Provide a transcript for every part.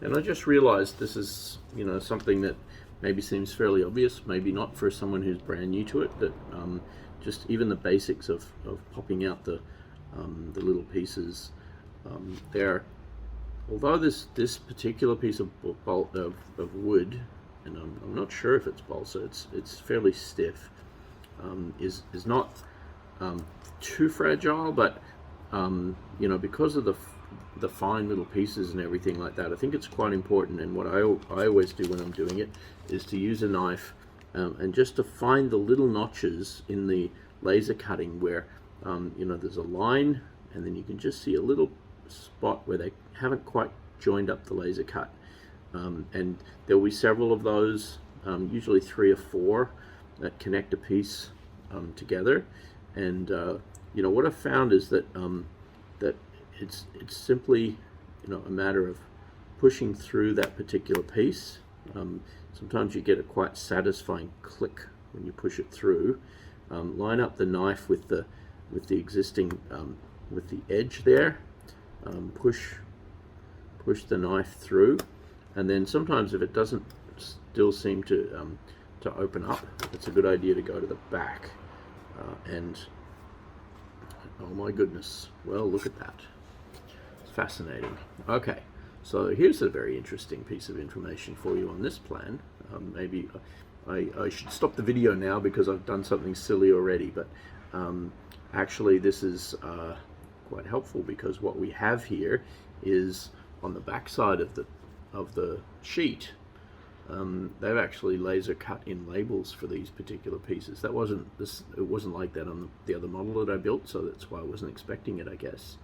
And I just realized this is, you know, something that maybe seems fairly obvious, maybe not for someone who's brand new to it, that just even the basics of popping out the little pieces there. Although this particular piece of wood, and I'm not sure if it's balsa, it's fairly stiff, is not too fragile, but you know, because of the fine little pieces and everything like that, I think it's quite important. And what I always do when I'm doing it is to use a knife and just to find the little notches in the laser cutting where you know, there's a line, and then you can just see a little spot where they haven't quite joined up the laser cut, and there will be several of those, usually 3 or 4, that connect a piece together. And you know, what I've found is that that it's simply, you know, a matter of pushing through that particular piece. Sometimes you get a quite satisfying click when you push it through. Line up the knife with the existing with the edge there. Push the knife through, and then sometimes if it doesn't still seem to open up, it's a good idea to go to the back. And oh my goodness, well, look at that. It's fascinating. Okay, so here's a very interesting piece of information for you on this plan. Maybe I should stop the video now because I've done something silly already, but actually this is quite helpful, because what we have here is on the back side of the sheet, they've actually laser cut in labels for these particular pieces. It wasn't like that on the other model that I built, so that's why I wasn't expecting it, I guess.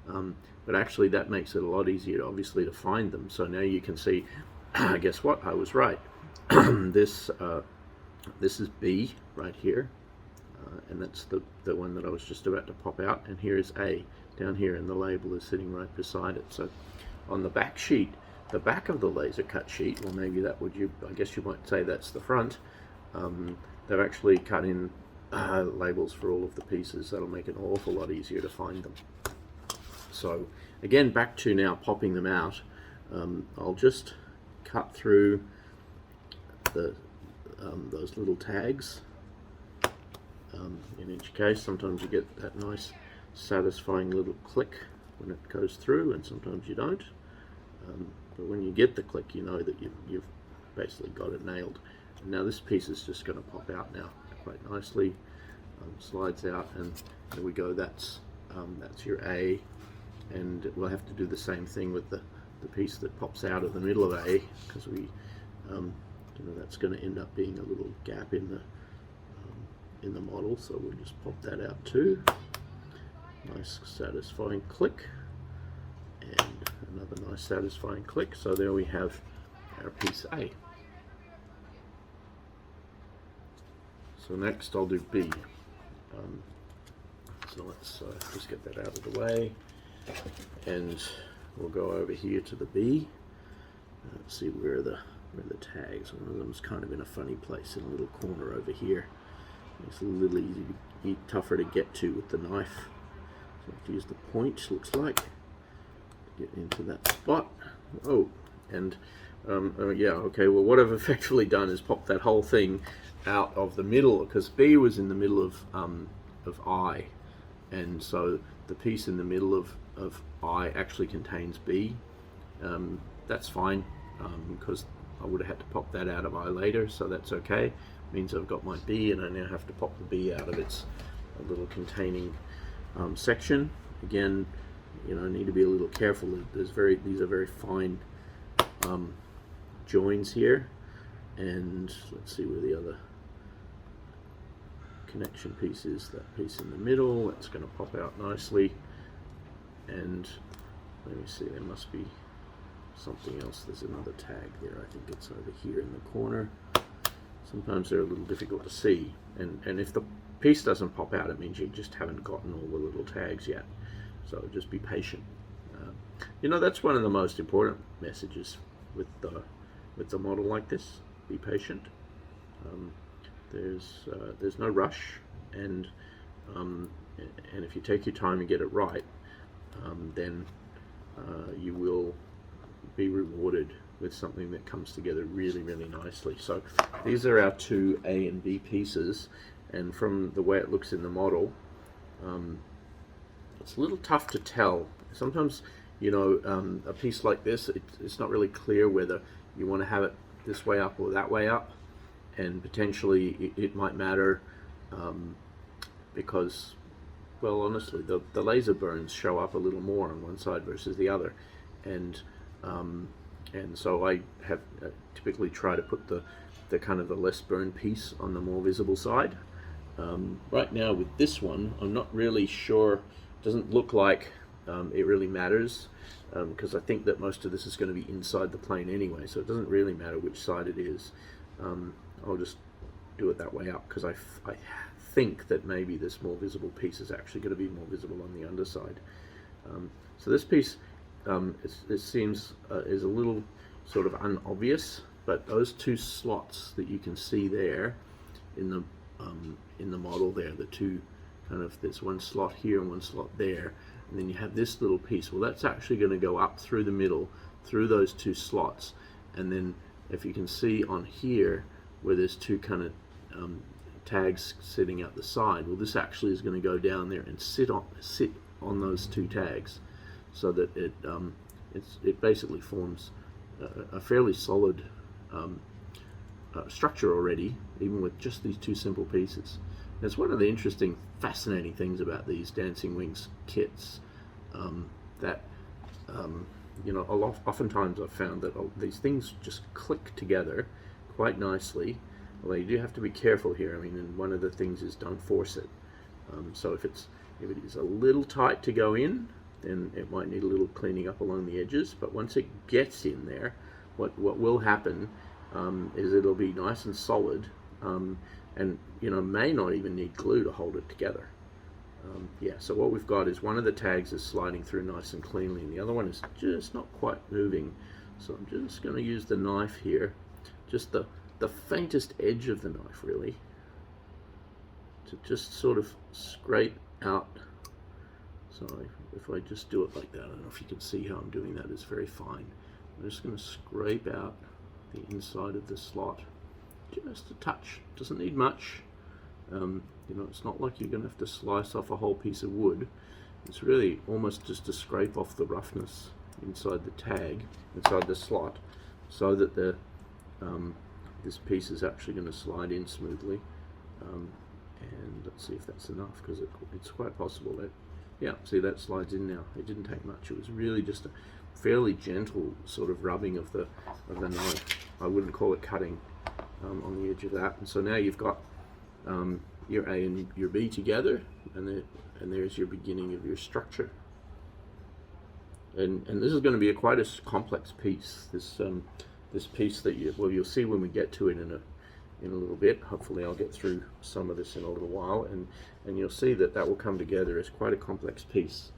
But actually that makes it a lot easier, obviously, to find them. So now you can see, guess what, I was right. This is B right here, and that's the one that I was just about to pop out, and here is A down here, and the label is sitting right beside it. So on the back sheet, the back of the laser cut sheet, or maybe that would, I guess you might say that's the front, they've actually cut in labels for all of the pieces. That'll make it an awful lot easier to find them. So again, back to now popping them out, I'll just cut through those little tags. In each case, sometimes you get that nice satisfying little click when it goes through, and sometimes you don't. But when you get the click, you know that you've basically got it nailed. And now this piece is just going to pop out now quite nicely. Slides out, and there we go. That's your A, and we'll have to do the same thing with the piece that pops out of the middle of A, because we, you know, that's going to end up being a little gap in the model. So we'll just pop that out too. Nice satisfying click, and another nice satisfying click. So there we have our piece A. So next I'll do B. So let's just get that out of the way, and we'll go over here to the B. Let's see where the tags. One of them's kind of in a funny place in a little corner over here. It's a little tougher to get to with the knife. So I have to use the point, looks like, to get into that spot. Oh, and yeah, okay, well what I've effectively done is pop that whole thing out of the middle, because B was in the middle of I, and so the piece in the middle of I actually contains B. That's fine, because I would have had to pop that out of I later, so that's okay. Means I've got my B, and I now have to pop the B out of its little containing section. Again, you know, I need to be a little careful. These are very fine joins here, and let's see where the other connection piece is. That piece in the middle, that's going to pop out nicely. And let me see, there must be something else. There's another tag there. I think it's over here in the corner. Sometimes they're a little difficult to see, and if the piece doesn't pop out, it means you just haven't gotten all the little tags yet. So just be patient. You know, that's one of the most important messages with the model like this. Be patient. There's no rush, and if you take your time and get it right, then you will be rewarded with something that comes together really, really nicely. So these are our two A and B pieces, and from the way it looks in the model, it's a little tough to tell. Sometimes, you know, a piece like this, it's not really clear whether you want to have it this way up or that way up, and potentially it might matter because, well, honestly, the laser burns show up a little more on one side versus the other, and so I have typically try to put the kind of the less burn piece on the more visible side. Right now with this one, I'm not really sure. It doesn't look like it really matters, because I think that most of this is going to be inside the plane anyway, so it doesn't really matter which side it is. I'll just do it that way up, because I think that maybe this more visible piece is actually going to be more visible on the underside. So this piece, it seems is a little sort of unobvious, but those two slots that you can see there in the model there, the two kind of, there's one slot here and one slot there, and then you have this little piece. Well, that's actually going to go up through the middle, through those two slots, and then if you can see on here where there's two kind of tags sitting out the side, well, this actually is going to go down there and sit on those two tags, so that it basically forms a fairly solid structure already, even with just these two simple pieces. And it's one of the interesting, fascinating things about these Dancing Wings kits, that you know, oftentimes I've found that these things just click together quite nicely. Although you do have to be careful here. I mean, and one of the things is don't force it. So if it is a little tight to go in, then it might need a little cleaning up along the edges. But once it gets in there, what will happen is it'll be nice and solid, and you know, may not even need glue to hold it together. Yeah, so what we've got is one of the tags is sliding through nice and cleanly, and the other one is just not quite moving. So I'm just going to use the knife here, just the faintest edge of the knife really, to just sort of scrape out. So if I just do it like that, I don't know if you can see how I'm doing that, it's very fine. I'm just going to scrape out the inside of the slot, just a touch, doesn't need much. You know, it's not like you're going to have to slice off a whole piece of wood. It's really almost just to scrape off the roughness inside the tag, inside the slot, so that this piece is actually going to slide in smoothly. And let's see if that's enough, because it's quite possible that, yeah, see, that slides in now. It didn't take much. It was really just a fairly gentle sort of rubbing of the knife. I wouldn't call it cutting on the edge of that. And so now you've got your A and your B together, and there's your beginning of your structure. And this is going to be quite a complex piece. This piece that you'll see when we get to it in a little bit. Hopefully I'll get through some of this in a little while, and you'll see that will come together as quite a complex piece.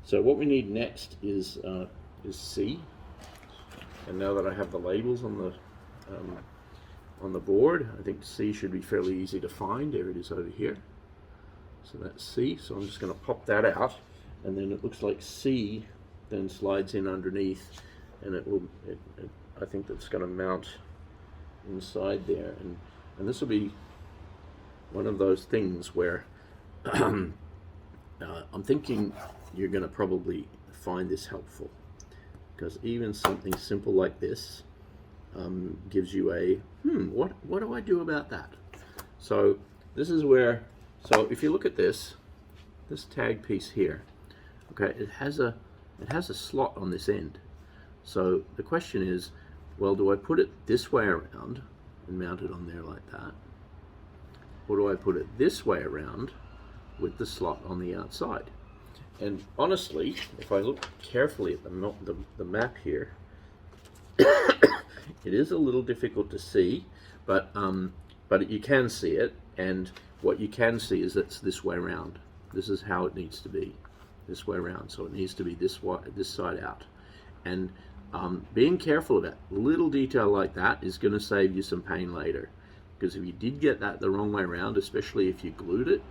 So what we need next is C. And now that I have the labels on the board, I think C should be fairly easy to find. There it is over here. So that's C. So I'm just going to pop that out, and then it looks like C then slides in underneath, and I think that's going to mount inside there, and this will be one of those things where I'm thinking you're going to probably find this helpful, because even something simple like this gives you a what do I do about that? So this is where, so if you look at this tag piece here, okay, it has a slot on this end. So the question is, well, do I put it this way around and mount it on there like that, or do I put it this way around with the slot on the outside? And honestly, if I look carefully at the map here, it is a little difficult to see, but you can see it, and what you can see is it's this way around. This is how it needs to be, this way around. So it needs to be this side out, and being careful of that little detail like that is going to save you some pain later, because if you did get that the wrong way around, especially if you glued it,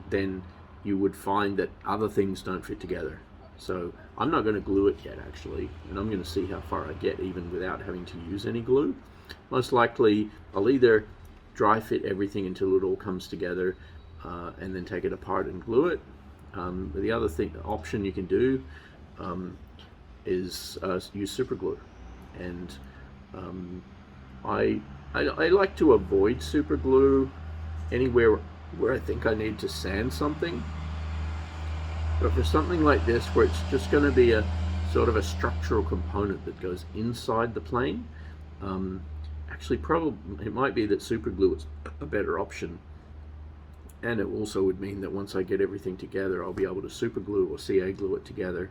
then you would find that other things don't fit together. So I'm not going to glue it yet actually, and I'm going to see how far I get even without having to use any glue. Most likely I'll either dry fit everything until it all comes together and then take it apart and glue it. But the other option you can do is use super glue, and I like to avoid super glue anywhere where I think I need to sand something. But for something like this, where it's just going to be a sort of a structural component that goes inside the plane, actually probably it might be that super glue is a better option. And it also would mean that once I get everything together, I'll be able to super glue or CA glue it together,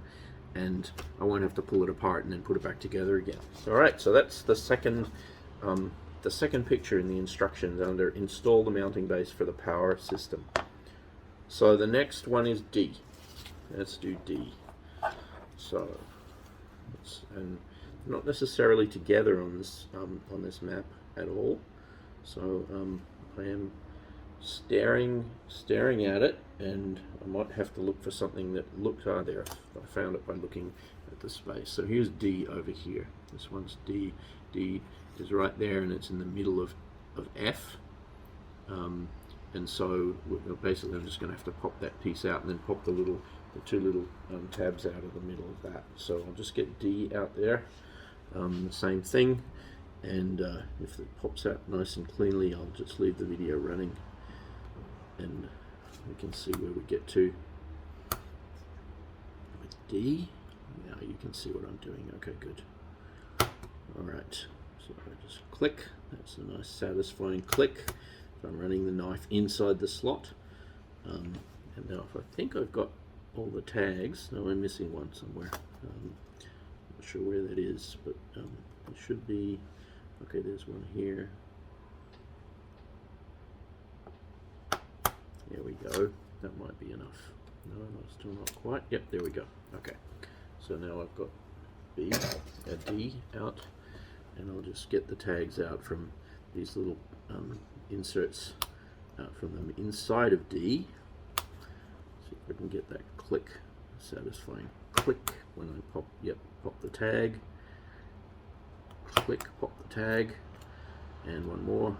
and I won't have to pull it apart and then put it back together again. All right, so that's the second picture in the instructions under install the mounting base for the power system. So the next one is D. Let's do D. So, and not necessarily together on this map at all. So I am staring at it, and I might have to look for something that looks there. I found it by looking at the space. So here's D over here. This one's D. D is right there, and it's in the middle of F. And so basically I'm just going to have to pop that piece out and then pop the two little tabs out of the middle of that. So I'll just get D out there, same thing, and if it pops out nice and cleanly, I'll just leave the video running and we can see where we get to with D. Now you can see what I'm doing. Okay, good. Alright, so I just click. That's a nice satisfying click. I'm running the knife inside the slot, and now if I think I've got all the tags, no, I'm missing one somewhere. Not sure where that is, but it should be. Okay, there's one here. There we go. That might be enough. No, still not quite. Yep, there we go. Okay, so now I've got D out, and I'll just get the tags out from these little inserts from them inside of D. See if I can get that click, satisfying click when I pop the tag, click, pop the tag, and one more,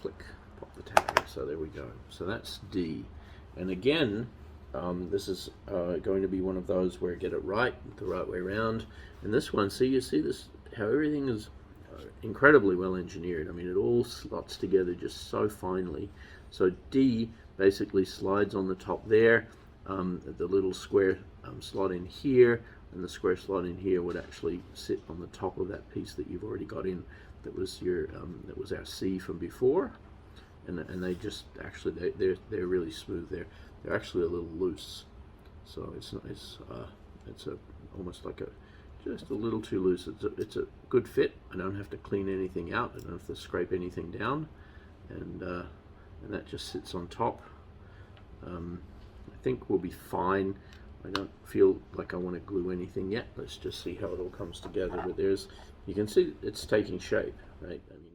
click, pop the tag. So there we go. So that's D. And again, this is going to be one of those where I get it right, the right way around. And this one, you see this, how everything is incredibly well engineered. I mean, it all slots together just so finely. So D basically slides on the top there. The little square slot in here, and the square slot in here would actually sit on the top of that piece that you've already got in. That was your that was our C from before, and they just actually they're really smooth. They're actually a little loose, so it's almost like just a little too loose. It's a good fit. I don't have to clean anything out. I don't have to scrape anything down, and that just sits on top. I think we'll be fine. I don't feel like I want to glue anything yet. Let's just see how it all comes together. But you can see it's taking shape, right? I mean,